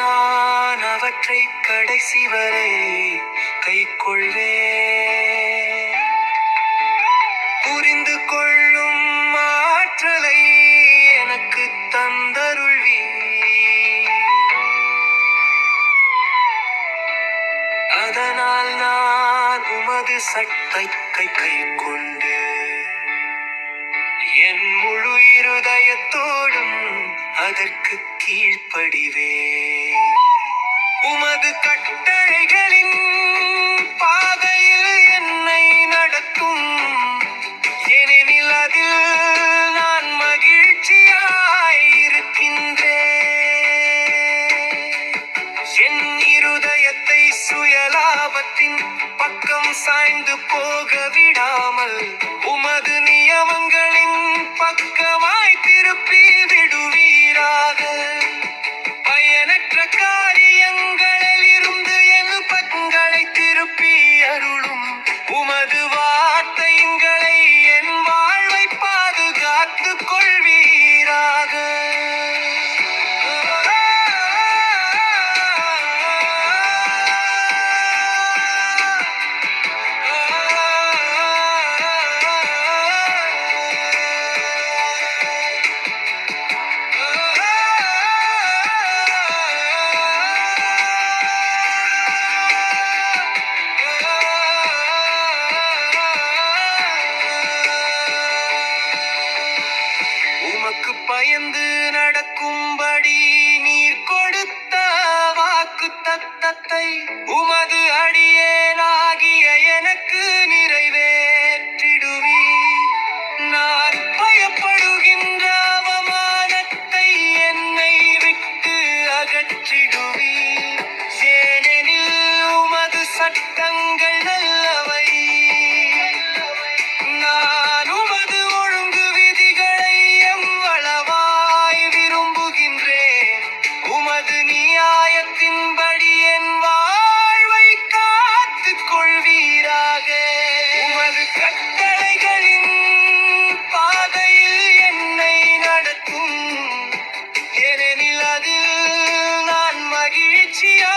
நான் அவற்றை கடைசி வரை கைக்கொள்வேன். புரிந்து கொள்ளும் ஆற்றலை எனக்கு தந்தருள்வி. அதனால் நான் உமது சட்டத்தை கைக்கொண்டு என் முழு இருதயத்தோடும் அதற்கு கீழ்ப்படிவேன். உமது கட்டளைகளின் பாதையில் என்னை நடத்தும், ஏனெனில் அதில் நான் மகிழ்ச்சியாயிருக்கின்றேன். என் இருதயத்தை சுயலாபத்தின் பக்கம் சாய்ந்து போக விடாமல் உமது நியமங்களின் பக்கமாய் திருப்பி விடுவீராக. பயனற்ற காரியங்களில் இருந்து என் பக்கங்களை திருப்பி அருளும். உமது வார்த்தைகளை என் வாழ்வை பாதுகாத்துக் கொள்வீராக. உமக்கு பயந்து நடக்கும்படி நீர் கொடுத்த வாக்கு தத்தத்தை உமது அடியேனாகிய எனக்கு நிறைவேற்றிடுவீர். நான் பயப்படுகின்ற அவமானத்தை என்னை விட்டு அகற்றிடுவீர். ஏனெனில் உமது சட்டங்கள் நல்லவை. நான் உமது ஒழுங்கு விதிகளை எவ்வளவாய் விரும்புகின்றேன். உமது நியாயத்தின்படி என் வாழ்வை காத்துக் கொள்வீராக. உமது கட்டளைகளின் பாதையில் என்னை நடத்தும், ஏனெனில் அதில் நான் மகிழ்ச்சியா